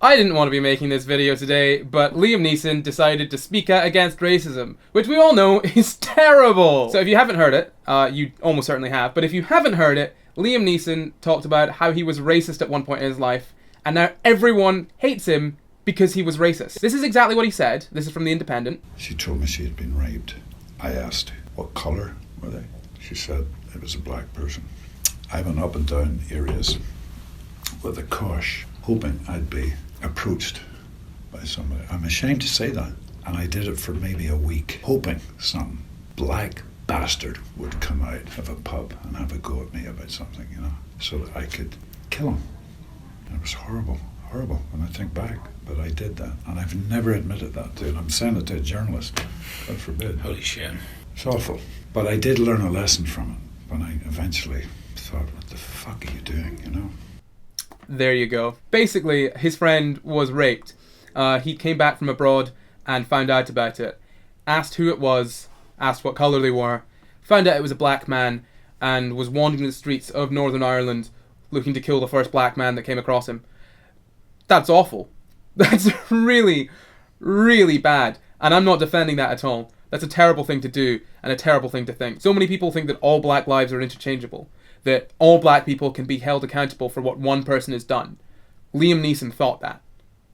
I didn't want to be making this video today, but Liam Neeson decided to speak out against racism, which we all know is terrible! So if you haven't heard it, you almost certainly have, but if you haven't heard it, Liam Neeson talked about how he was racist at one point in his life, and now everyone hates him because he was racist. This is exactly what he said. This is from The Independent. She told me she had been raped. I asked, what colour were they? She said it was a black person. I went up and down areas with a cosh, hoping I'd be approached by somebody. I'm ashamed to say that. And I did it for maybe a week, hoping some black bastard would come out of a pub and have a go at me about something, you know, so that I could kill him. And it was horrible when I think back, but I did that. And I've never admitted that to, and I'm saying it to a journalist, God forbid. Holy shit. It's awful. But I did learn a lesson from it when I eventually thought, what the fuck are you doing, you know? There you go. Basically, his friend was raped. He came back from abroad and found out about it. Asked who it was, asked what colour they were, found out it was a black man, and was wandering the streets of Northern Ireland looking to kill the first black man that came across him. That's awful. That's really, really bad. And I'm not defending that at all. That's a terrible thing to do, and a terrible thing to think. So many people think that all black lives are interchangeable, that all black people can be held accountable for what one person has done. Liam Neeson thought that.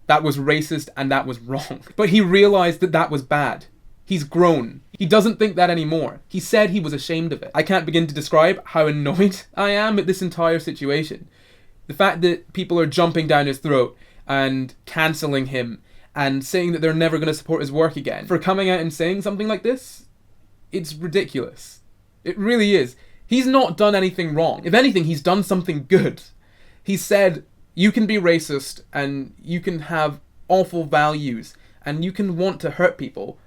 That was racist and that was wrong. But he realised that that was bad. He's grown. He doesn't think that anymore. He said he was ashamed of it. I can't begin to describe how annoyed I am at this entire situation. The fact that people are jumping down his throat and cancelling him and saying that they're never going to support his work again for coming out and saying something like this, it's ridiculous. It really is. He's not done anything wrong. If anything, he's done something good. He said, you can be racist and you can have awful values and you can want to hurt people,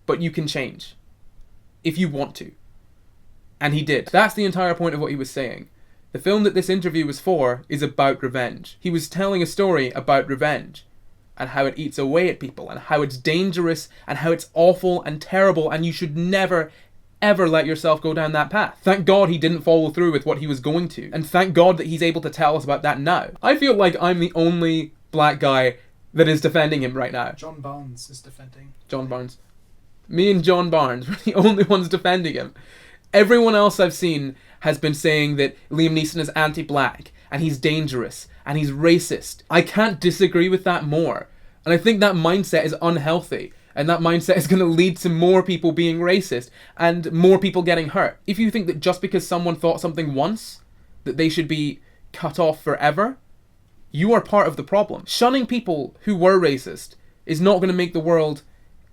but you can change. If you want to. And he did. That's the entire point of what he was saying. The film that this interview was for is about revenge. He was telling a story about revenge and how it eats away at people and how it's dangerous and how it's awful and terrible and you should never ever let yourself go down that path. Thank God he didn't follow through with what he was going to. And thank God that he's able to tell us about that now. I feel like I'm the only black guy that is defending him right now. John Barnes is defending. John Barnes. Me and John Barnes were the only ones defending him. Everyone else I've seen has been saying that Liam Neeson is anti-black and he's dangerous and he's racist. I can't disagree with that more. And I think that mindset is unhealthy. And that mindset is going to lead to more people being racist and more people getting hurt. If you think that just because someone thought something once, that they should be cut off forever, you are part of the problem. Shunning people who were racist is not going to make the world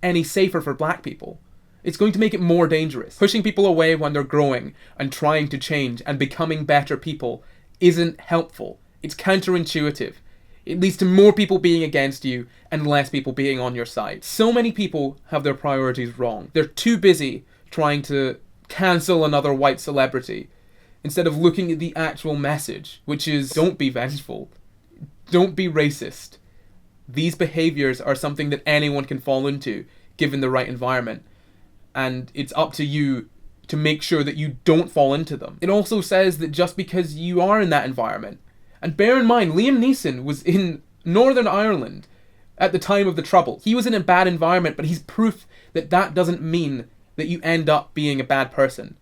any safer for black people. It's going to make it more dangerous. Pushing people away when they're growing and trying to change and becoming better people isn't helpful. It's counterintuitive. It leads to more people being against you and less people being on your side. So many people have their priorities wrong. They're too busy trying to cancel another white celebrity instead of looking at the actual message, which is don't be vengeful. Don't be racist. These behaviors are something that anyone can fall into given the right environment. And it's up to you to make sure that you don't fall into them. It also says that just because you are in that environment, and bear in mind, Liam Neeson was in Northern Ireland at the time of the Troubles. He was in a bad environment, but he's proof that that doesn't mean that you end up being a bad person.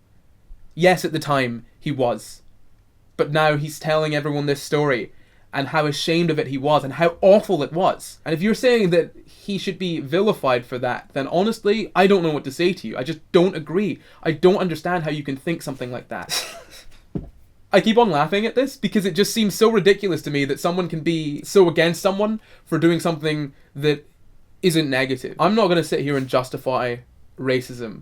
Yes, at the time, he was. But now he's telling everyone this story, and how ashamed of it he was, and how awful it was. And if you're saying that he should be vilified for that, then honestly, I don't know what to say to you. I just don't agree. I don't understand how you can think something like that. I keep on laughing at this because it just seems so ridiculous to me that someone can be so against someone for doing something that isn't negative. I'm not going to sit here and justify racism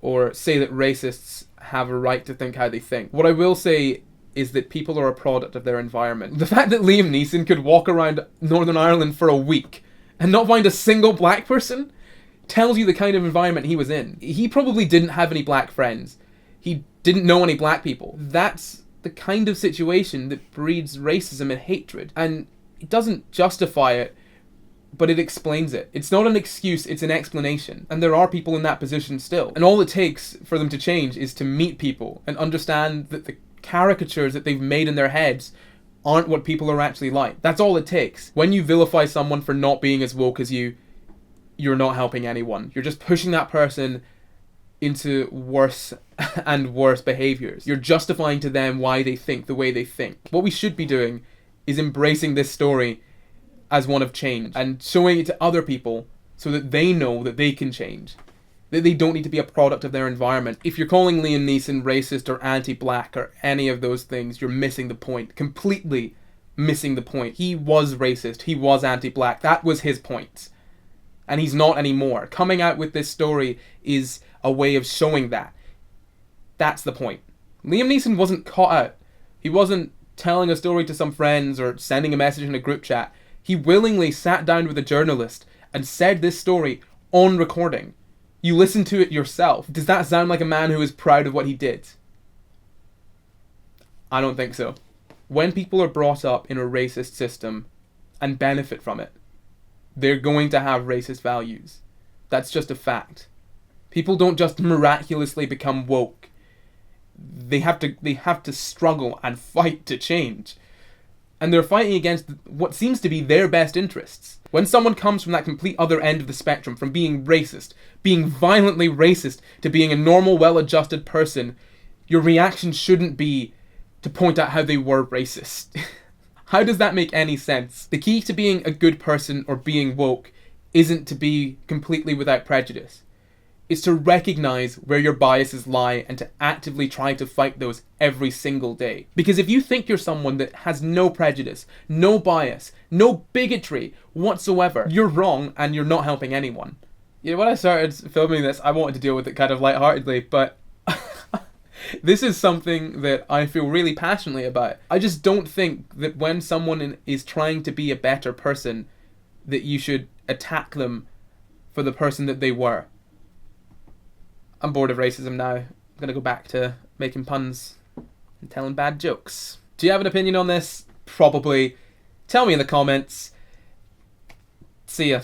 or say that racists have a right to think how they think. What I will say is that people are a product of their environment. The fact that Liam Neeson could walk around Northern Ireland for a week and not find a single black person tells you the kind of environment he was in. He probably didn't have any black friends. He didn't know any black people. That's the kind of situation that breeds racism and hatred. And it doesn't justify it, but it explains it. It's not an excuse, it's an explanation. And there are people in that position still. And all it takes for them to change is to meet people and understand that the caricatures that they've made in their heads aren't what people are actually like. That's all it takes. When you vilify someone for not being as woke as you, you're not helping anyone. You're just pushing that person into worse and worse behaviors. You're justifying to them why they think the way they think. What we should be doing is embracing this story as one of change and showing it to other people so that they know that they can change. That they don't need to be a product of their environment. If you're calling Liam Neeson racist or anti-black or any of those things, you're missing the point. Completely missing the point. He was racist. He was anti-black. That was his point. And he's not anymore. Coming out with this story is a way of showing that. That's the point. Liam Neeson wasn't caught out. He wasn't telling a story to some friends or sending a message in a group chat. He willingly sat down with a journalist and said this story on recording. You listen to it yourself. Does that sound like a man who is proud of what he did? I don't think so. When people are brought up in a racist system and benefit from it, they're going to have racist values. That's just a fact. People don't just miraculously become woke. They have to struggle and fight to change. And they're fighting against what seems to be their best interests. When someone comes from that complete other end of the spectrum, from being racist, being violently racist, to being a normal, well-adjusted person, your reaction shouldn't be to point out how they were racist. How does that make any sense? The key to being a good person or being woke isn't to be completely without prejudice. It's to recognize where your biases lie and to actively try to fight those every single day. Because if you think you're someone that has no prejudice, no bias, no bigotry whatsoever, you're wrong and you're not helping anyone. You know, when I started filming this, I wanted to deal with it kind of lightheartedly, but this is something that I feel really passionately about. I just don't think that when someone is trying to be a better person, that you should attack them for the person that they were. I'm bored of racism now. I'm going to go back to making puns and telling bad jokes. Do you have an opinion on this? Probably. Tell me in the comments. See ya.